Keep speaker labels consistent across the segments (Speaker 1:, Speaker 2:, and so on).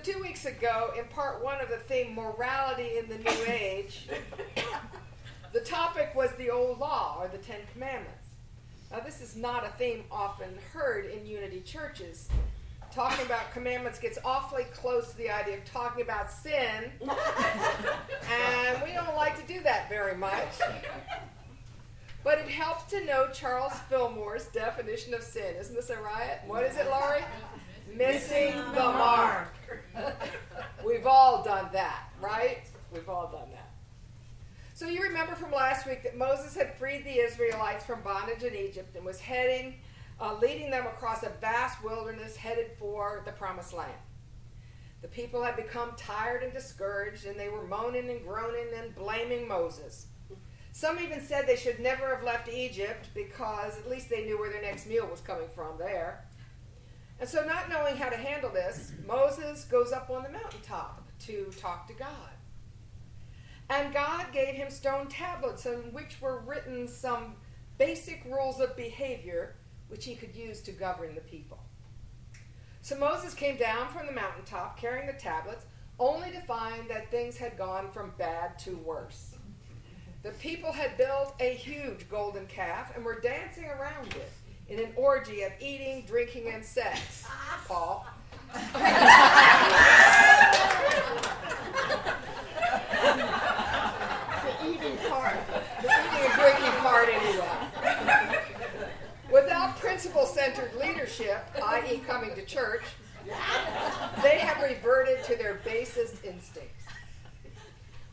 Speaker 1: 2 weeks ago, in part one of the theme, Morality in the New Age, the topic was the old law, or the Ten Commandments. Now, this is not a theme often heard in unity churches. Talking about commandments gets awfully close to the idea of talking about sin, and we don't like to do that very much. But it helps to know Charles Fillmore's definition of sin. Isn't this a riot? What is it, Laurie? Missing the mark. We've all done that, right? We've all done that. So you remember from last week that Moses had freed the Israelites from bondage in Egypt and was leading them across a vast wilderness headed for the Promised Land. The people had become tired and discouraged, and they were moaning and groaning and blaming Moses. Some even said they should never have left Egypt because at least they knew where their next meal was coming from there. And so, not knowing how to handle this, Moses goes up on the mountaintop to talk to God. And God gave him stone tablets on which were written some basic rules of behavior which he could use to govern the people. So Moses came down from the mountaintop carrying the tablets, only to find that things had gone from bad to worse. The people had built a huge golden calf and were dancing around it in an orgy of eating, drinking, and sex. Paul. The eating and drinking part anyway. Without principle-centered leadership, i.e. coming to church, they have reverted to their basest instincts.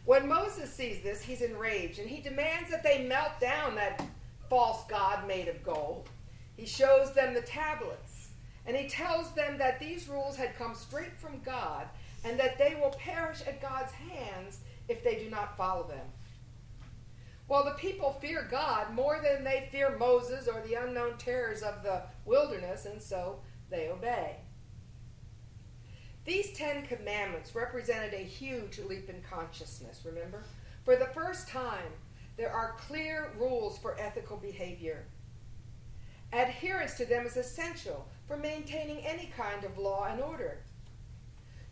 Speaker 1: When Moses sees this, he's enraged, and he demands that they melt down that false god made of gold. He shows them the tablets, and he tells them that these rules had come straight from God, and that they will perish at God's hands if they do not follow them. Well, the people fear God more than they fear Moses or the unknown terrors of the wilderness, and so they obey. These 10 commandments represented a huge leap in consciousness, remember? For the first time, there are clear rules for ethical behavior. Adherence to them is essential for maintaining any kind of law and order.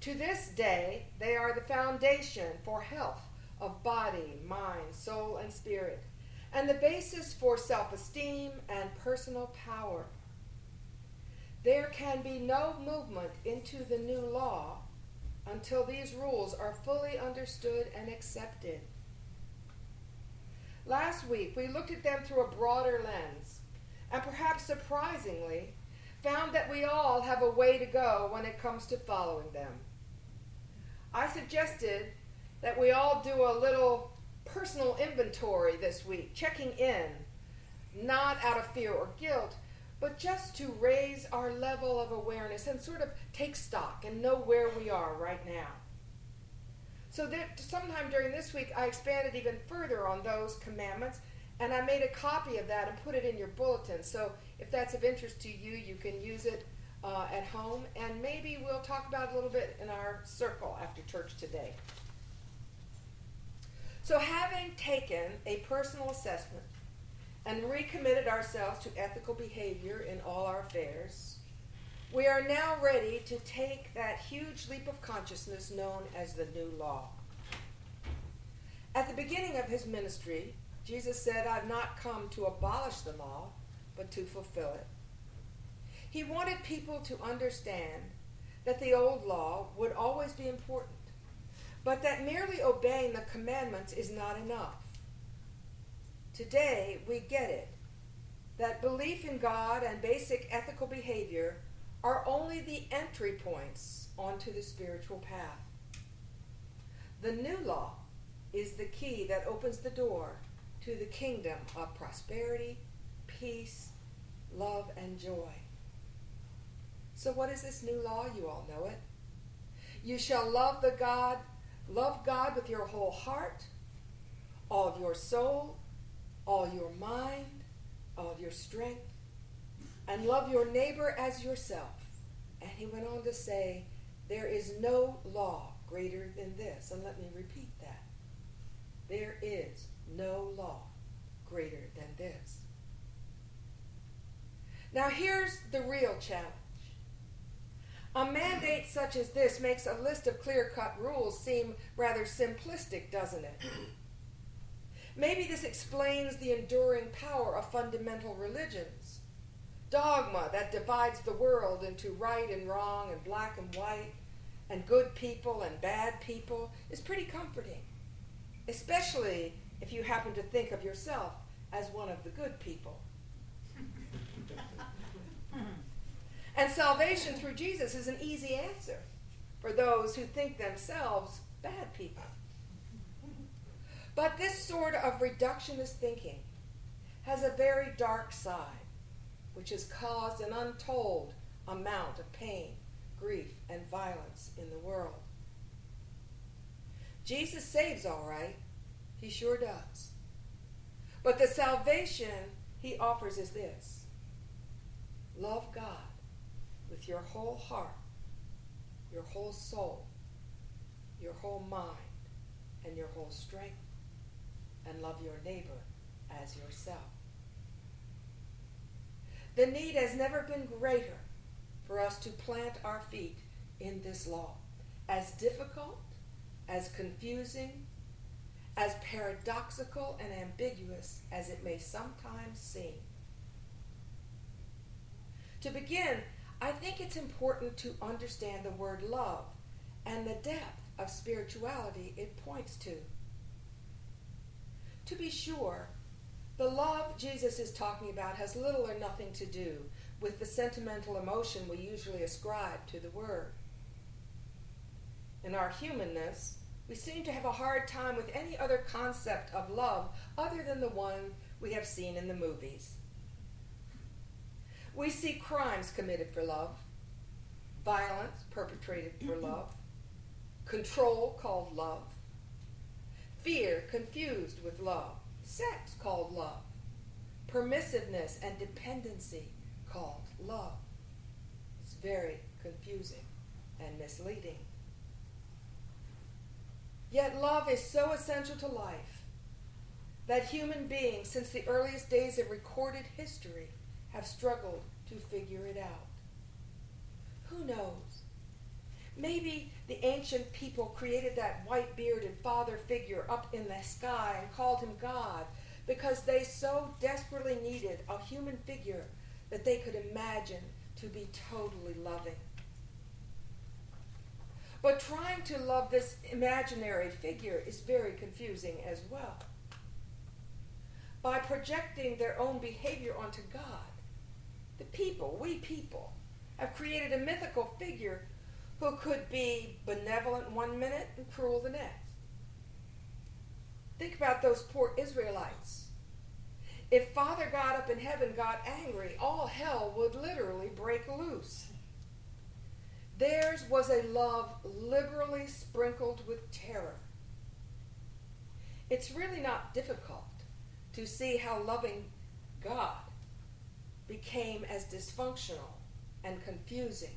Speaker 1: To this day, they are the foundation for health of body, mind, soul, and spirit, and the basis for self-esteem and personal power. There can be no movement into the new law until these rules are fully understood and accepted. Last week, we looked at them through a broader lens, and perhaps surprisingly, found that we all have a way to go when it comes to following them. I suggested that we all do a little personal inventory this week, checking in, not out of fear or guilt, but just to raise our level of awareness and sort of take stock and know where we are right now. So that sometime during this week, I expanded even further on those commandments, and I made a copy of that and put it in your bulletin. So if that's of interest to you, you can use it at home, and maybe we'll talk about it a little bit in our circle after church today. So having taken a personal assessment and recommitted ourselves to ethical behavior in all our affairs, we are now ready to take that huge leap of consciousness known as the new law. At the beginning of his ministry, Jesus said, "I've not come to abolish the law, but to fulfill it." He wanted people to understand that the old law would always be important, but that merely obeying the commandments is not enough. Today, we get it, that belief in God and basic ethical behavior are only the entry points onto the spiritual path. The new law is the key that opens the door to the kingdom of prosperity, peace, love, and joy. So what is this new law? You all know it. You shall love God with your whole heart, all of your soul, all your mind, all of your strength, and love your neighbor as yourself. And he went on to say, there is no law greater than this. And let me repeat that. There is no law greater than this. Now here's the real challenge. A mandate such as this makes a list of clear-cut rules seem rather simplistic, doesn't it? Maybe this explains the enduring power of fundamental religions. Dogma that divides the world into right and wrong and black and white and good people and bad people is pretty comforting, especially if you happen to think of yourself as one of the good people. And salvation through Jesus is an easy answer for those who think themselves bad people. But this sort of reductionist thinking has a very dark side, which has caused an untold amount of pain, grief, and violence in the world. Jesus saves all right. He sure does. But the salvation he offers is this: love God with your whole heart, your whole soul, your whole mind, and your whole strength, and love your neighbor as yourself. The need has never been greater for us to plant our feet in this law, as difficult, as confusing, as paradoxical and ambiguous as it may sometimes seem. To begin, I think it's important to understand the word love and the depth of spirituality it points to. To be sure, the love Jesus is talking about has little or nothing to do with the sentimental emotion we usually ascribe to the word. In our humanness, we seem to have a hard time with any other concept of love other than the one we have seen in the movies. We see crimes committed for love, violence perpetrated for love, control called love, fear confused with love, sex called love, permissiveness and dependency called love. It's very confusing and misleading. Yet love is so essential to life that human beings, since the earliest days of recorded history, have struggled to figure it out. Who knows? Maybe the ancient people created that white-bearded father figure up in the sky and called him God because they so desperately needed a human figure that they could imagine to be totally loving. But trying to love this imaginary figure is very confusing as well. By projecting their own behavior onto God, we people, have created a mythical figure who could be benevolent one minute and cruel the next. Think about those poor Israelites. If Father God up in heaven got angry, all hell would literally break loose. Theirs was a love liberally sprinkled with terror. It's really not difficult to see how loving God became as dysfunctional and confusing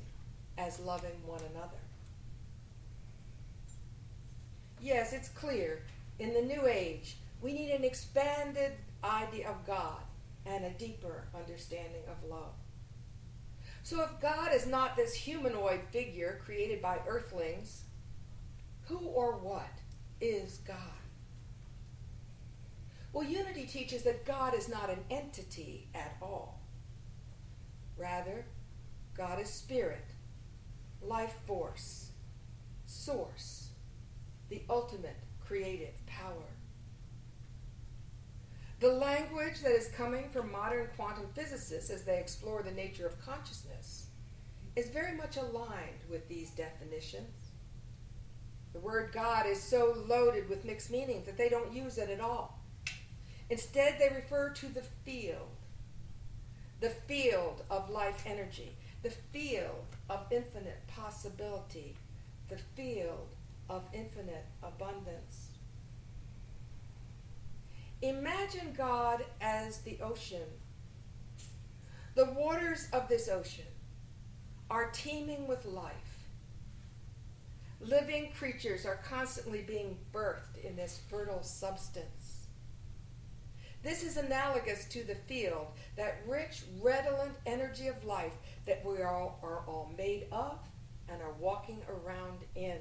Speaker 1: as loving one another. Yes, it's clear, in the New Age, we need an expanded idea of God and a deeper understanding of love. So if God is not this humanoid figure created by earthlings, who or what is God? Well, unity teaches that God is not an entity at all. Rather, God is spirit, life force, source, the ultimate creative power. The language that is coming from modern quantum physicists as they explore the nature of consciousness is very much aligned with these definitions. The word God is so loaded with mixed meanings that they don't use it at all. Instead, they refer to the field of life energy, the field of infinite possibility, the field of infinite abundance. Imagine God as the ocean. The waters of this ocean are teeming with life. Living creatures are constantly being birthed in this fertile substance. This is analogous to the field, that rich, redolent energy of life that we are all made of and are walking around in.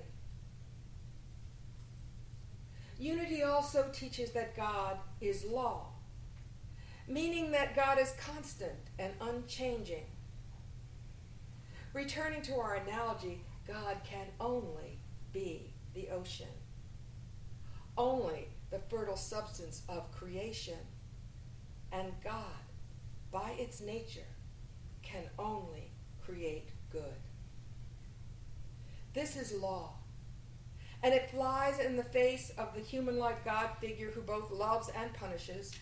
Speaker 1: Unity also teaches that God is law, meaning that God is constant and unchanging. Returning to our analogy, God can only be the ocean, only the fertile substance of creation, and God, by its nature, can only create good. This is law, and it flies in the face of the human-like God figure who both loves and punishes,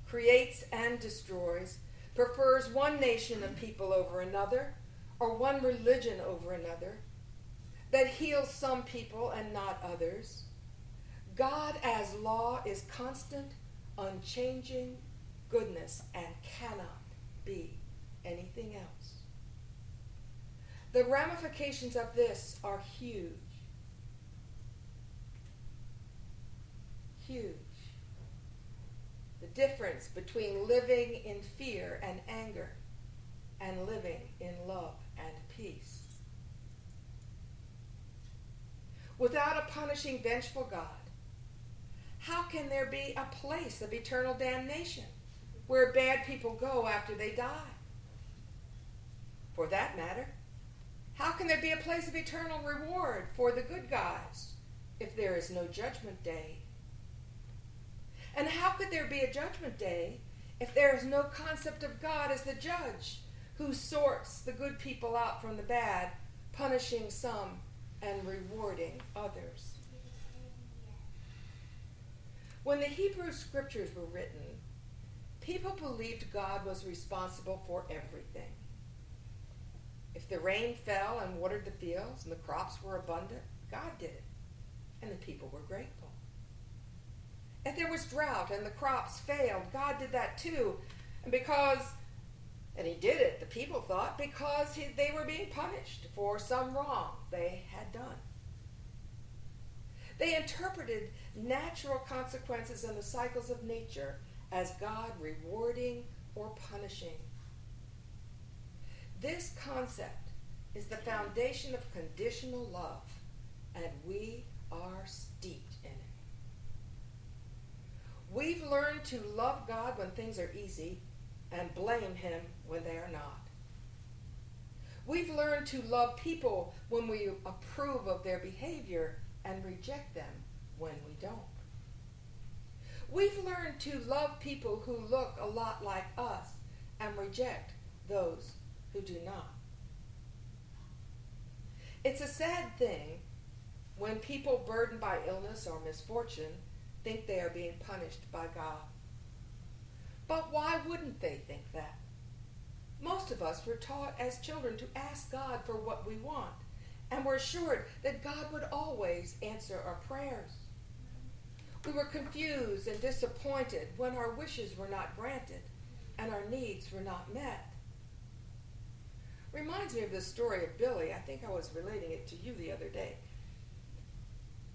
Speaker 1: creates and destroys, prefers one nation of people over another, or one religion over another, that heals some people and not others. God as law is constant, unchanging goodness and cannot be anything else. The ramifications of this are huge. Huge. The difference between living in fear and anger and living in love and peace. Without a punishing, vengeful God, how can there be a place of eternal damnation where bad people go after they die? For that matter, how can there be a place of eternal reward for the good guys if there is no judgment day? And how could there be a judgment day if there is no concept of God as the judge who sorts the good people out from the bad, punishing some and rewarding others? When the Hebrew scriptures were written, people believed God was responsible for everything. If the rain fell and watered the fields and the crops were abundant, God did it, and the people were grateful. If there was drought and the crops failed, God did that too, and he did it, the people thought, because they were being punished for some wrong they had done. They interpreted natural consequences and the cycles of nature as God rewarding or punishing. This concept is the foundation of conditional love, and we are steeped in it. We've learned to love God when things are easy and blame him when they are not. We've learned to love people when we approve of their behavior and reject them when we don't. We've learned to love people who look a lot like us and reject those who do not. It's a sad thing when people burdened by illness or misfortune think they are being punished by God. But why wouldn't they think that? Most of us were taught as children to ask God for what we want, and were assured that God would always answer our prayers. We were confused and disappointed when our wishes were not granted and our needs were not met. Reminds me of the story of Billy. I think I was relating it to you the other day,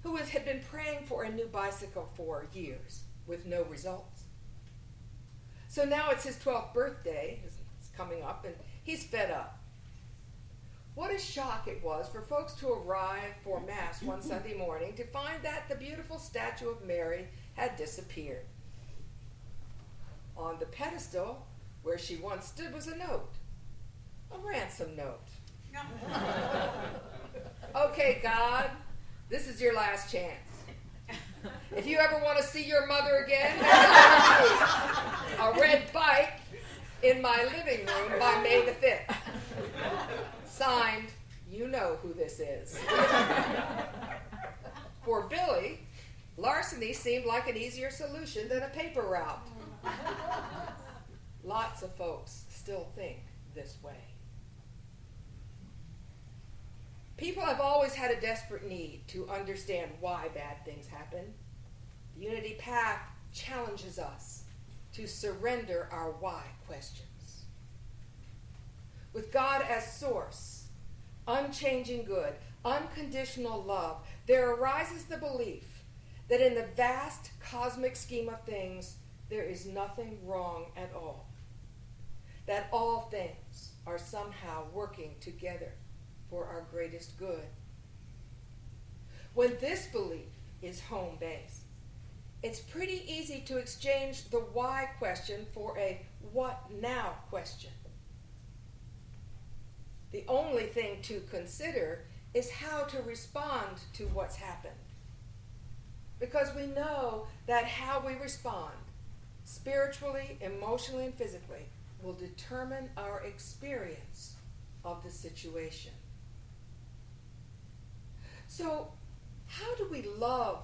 Speaker 1: who had been praying for a new bicycle for years with no results. So now it's his 12th birthday, it's coming up, and he's fed up. What a shock it was for folks to arrive for Mass one Sunday morning to find that the beautiful statue of Mary had disappeared. On the pedestal where she once stood was a note, a ransom note. Okay, God, this is your last chance. If you ever want to see your mother again, a red bike in my living room by May the 5th. Signed, you know who this is. For Billy, larceny seemed like an easier solution than a paper route. Lots of folks still think this way. People have always had a desperate need to understand why bad things happen. The Unity Path challenges us to surrender our why questions. With God as source, unchanging good, unconditional love, there arises the belief that in the vast cosmic scheme of things, there is nothing wrong at all. That all things are somehow working together for our greatest good. When this belief is home-based, it's pretty easy to exchange the why question for a what now question. The only thing to consider is how to respond to what's happened. Because we know that how we respond, spiritually, emotionally, and physically, will determine our experience of the situation. So, how do we love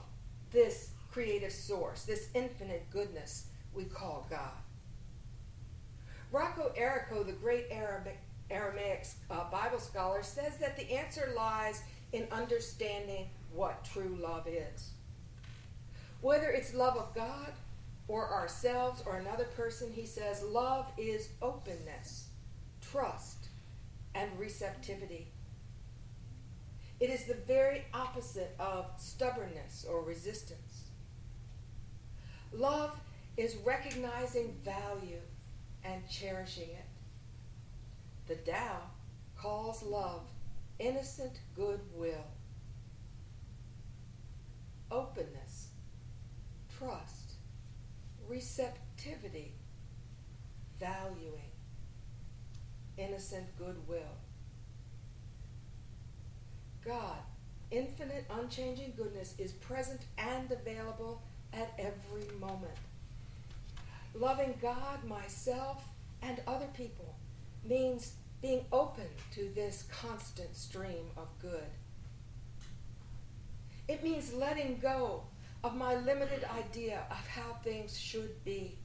Speaker 1: this creative source, this infinite goodness we call God? Rocco Errico, the great Aramaic Bible scholar, says that the answer lies in understanding what true love is. Whether it's love of God or ourselves or another person, he says, love is openness, trust, and receptivity. It is the very opposite of stubbornness or resistance. Love is recognizing value and cherishing it. The Tao calls love innocent goodwill, openness, trust, receptivity, valuing, innocent goodwill. God, infinite, unchanging goodness, is present and available at every moment. Loving God, myself, and other people means being open to this constant stream of good. It means letting go of my limited idea of how things should be.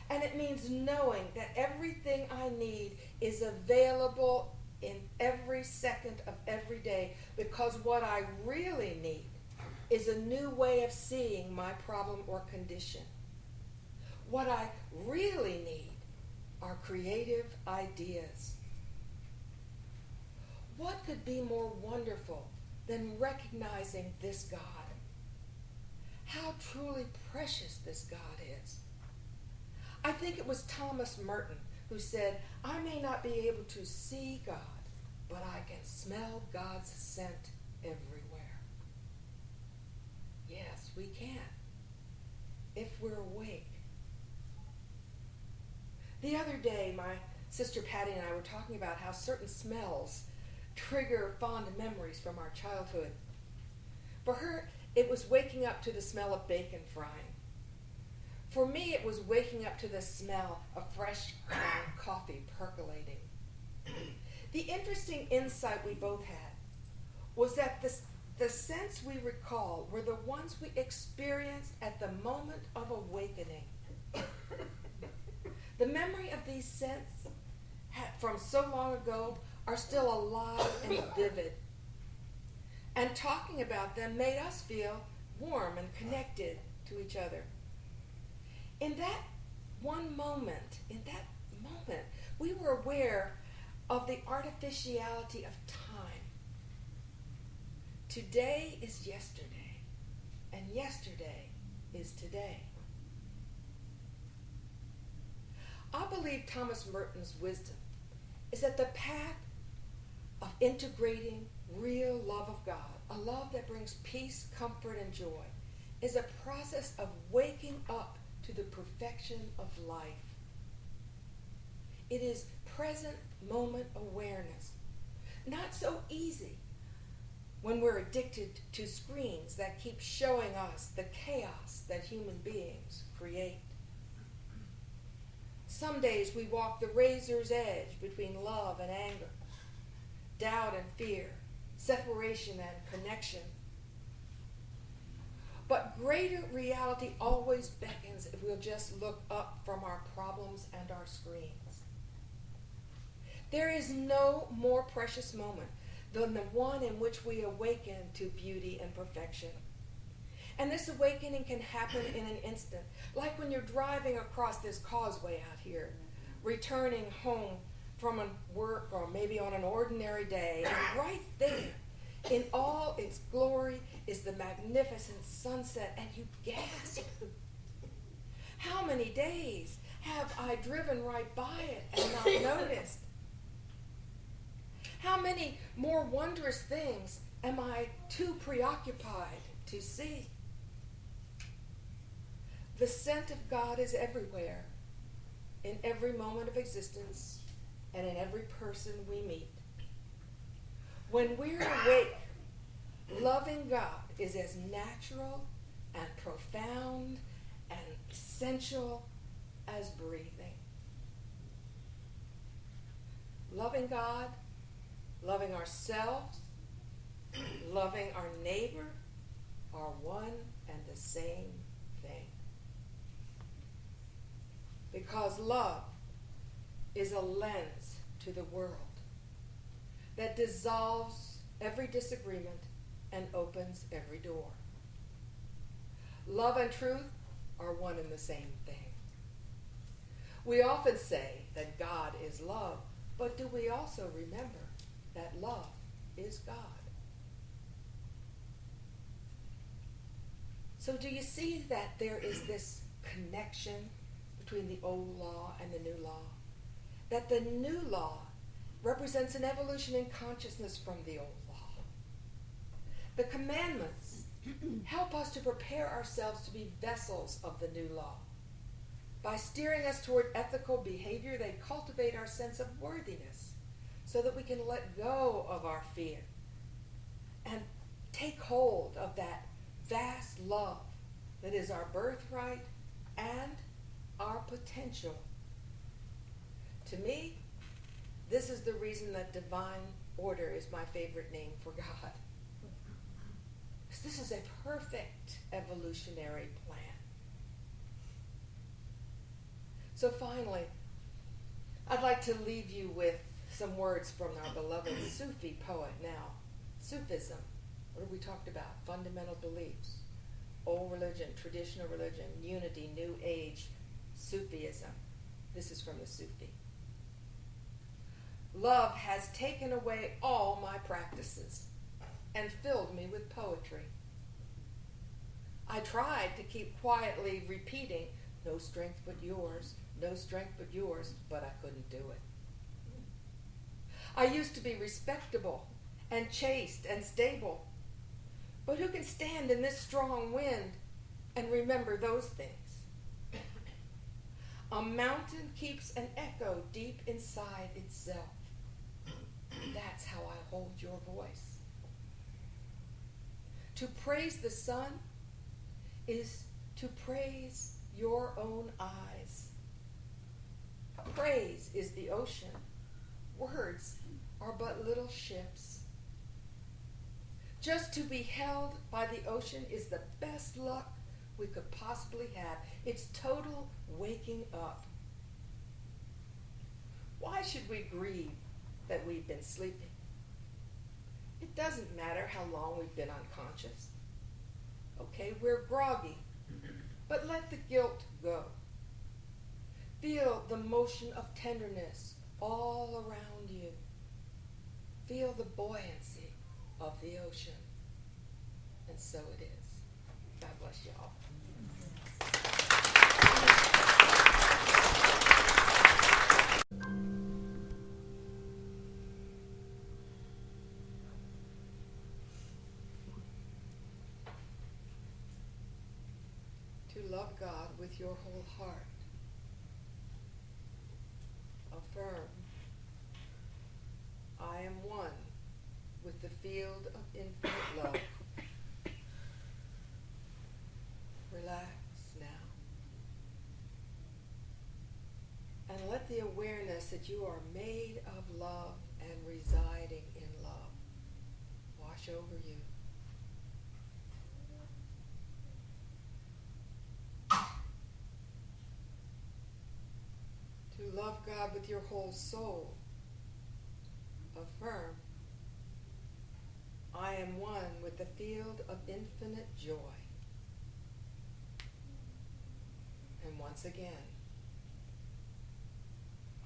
Speaker 1: And it means knowing that everything I need is available in every second of every day, because what I really need is a new way of seeing my problem or condition. What I really need are creative ideas. What could be more wonderful than recognizing this God? How truly precious this God is. I think it was Thomas Merton who said, I may not be able to see God, but I can smell God's scent everywhere. Yes, we can, if we're awake. The other day, my sister Patty and I were talking about how certain smells trigger fond memories from our childhood. For her, it was waking up to the smell of bacon frying. For me, it was waking up to the smell of fresh ground coffee percolating. The interesting insight we both had was that the scents we recall were the ones we experienced at the moment of awakening. The memory of these scents from so long ago are still alive and vivid. And talking about them made us feel warm and connected to each other. In that moment, we were aware of the artificiality of time. Today is yesterday, and yesterday is today. I believe Thomas Merton's wisdom is that the path of integrating real love of God, a love that brings peace, comfort, and joy, is a process of waking up to the perfection of life. It is present moment awareness. Not so easy when we're addicted to screens that keep showing us the chaos that human beings create. Some days we walk the razor's edge between love and anger, doubt and fear, separation and connection. But greater reality always beckons if we'll just look up from our problems and our screens. There is no more precious moment than the one in which we awaken to beauty and perfection. And this awakening can happen in an instant, like when you're driving across this causeway out here, returning home from work or maybe on an ordinary day, and right there, in all its glory, is the magnificent sunset, and you gasp. How many days have I driven right by it and not noticed? How many more wondrous things am I too preoccupied to see? The scent of God is everywhere, in every moment of existence, and in every person we meet. When we're awake, loving God is as natural and profound and essential as breathing. Loving God, loving ourselves, loving our neighbor are one and the same thing. Because love is a lens to the world that dissolves every disagreement and opens every door. Love and truth are one and the same thing. We often say that God is love, but do we also remember that love is God? So do you see that there is this connection between the old law and the new law? That the new law represents an evolution in consciousness from the old law. The commandments help us to prepare ourselves to be vessels of the new law. By steering us toward ethical behavior, they cultivate our sense of worthiness so that we can let go of our fear and take hold of that vast love that is our birthright and our potential. To me, this is the reason that divine order is my favorite name for God. Because this is a perfect evolutionary plan. So finally, I'd like to leave you with some words from our beloved Sufi poet now. Sufism, what have we talked about? Fundamental beliefs, old religion, traditional religion, unity, new age, Sufism. This is from the Sufi. Love has taken away all my practices and filled me with poetry. I tried to keep quietly repeating, no strength but yours, no strength but yours, but I couldn't do it. I used to be respectable and chaste and stable, but who can stand in this strong wind and remember those things? A mountain keeps an echo deep inside itself. That's how I hold your voice. To praise the sun is to praise your own eyes. Praise is the ocean. Words are but little ships. Just to be held by the ocean is the best luck we could possibly have. It's total waking up. Why should we grieve that we've been sleeping? It doesn't matter how long we've been unconscious. Okay, we're groggy, but let the guilt go. Feel the motion of tenderness all around you. Feel the buoyancy of the ocean. And so it is. God bless you all. To love God with your whole heart. Affirm, I am one with the field of infinite love. Relax now. And let the awareness that you are made of love and residing in love wash over you. To love God with your whole soul. Affirm, I am one with the field of infinite joy. And once again,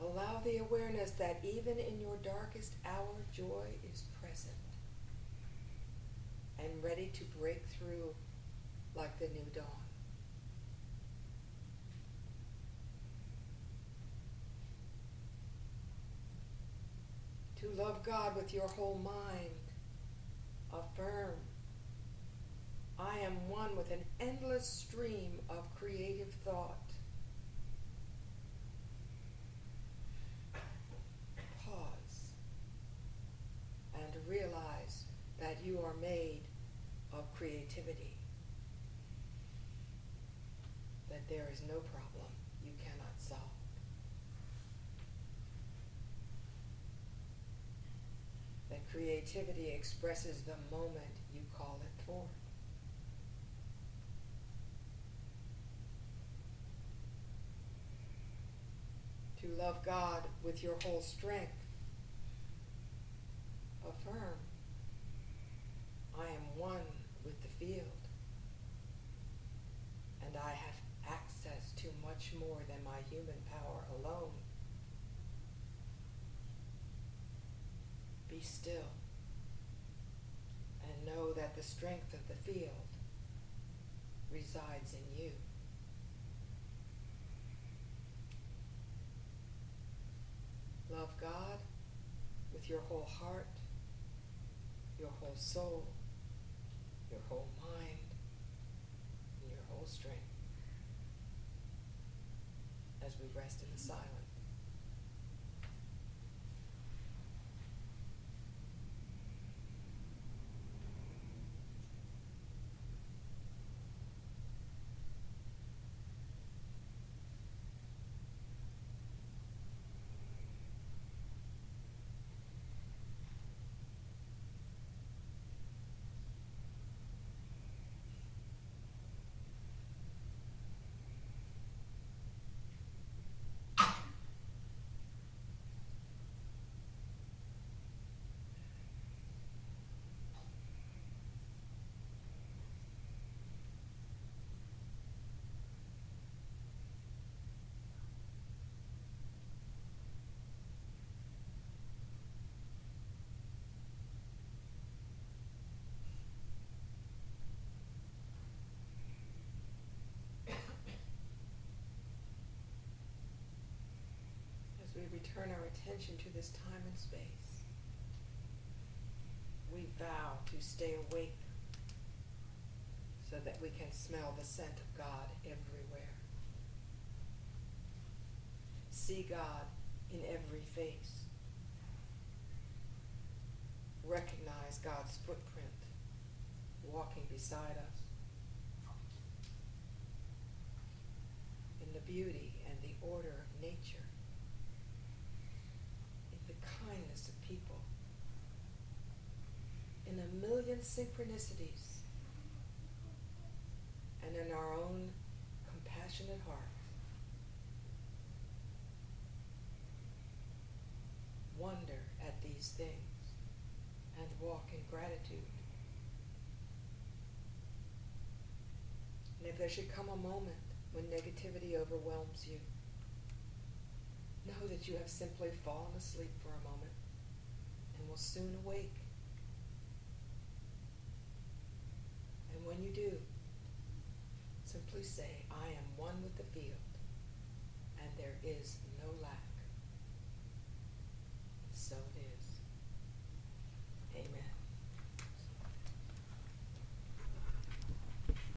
Speaker 1: allow the awareness that even in your darkest hour, joy is present and ready to break through like the new dawn. To love God with your whole mind. Affirm, I am one with an endless stream of creative thought. Pause and realize that you are made of creativity. That there is no problem you cannot solve. That creativity expresses the moment you call it forth. To love God with your whole strength. Affirm, I am one with the field, and I have access to much more than my human power alone. Be still and know that the strength of the field resides in you. Love God with your whole heart, your whole soul, your whole mind, and your whole strength as we rest in the silence. As we return our attention to this time and space, we vow to stay awake so that we can smell the scent of God everywhere. See God in every face. Recognize God's footprint walking beside us. In the beauty and the order of nature. In the kindness of people. In a million synchronicities. And in our own compassionate heart. Wonder at these things and walk in gratitude. And if there should come a moment when negativity overwhelms you, know that you have simply fallen asleep for a moment and will soon awake. And when you do, simply say, I am one with the field, and there is no lack.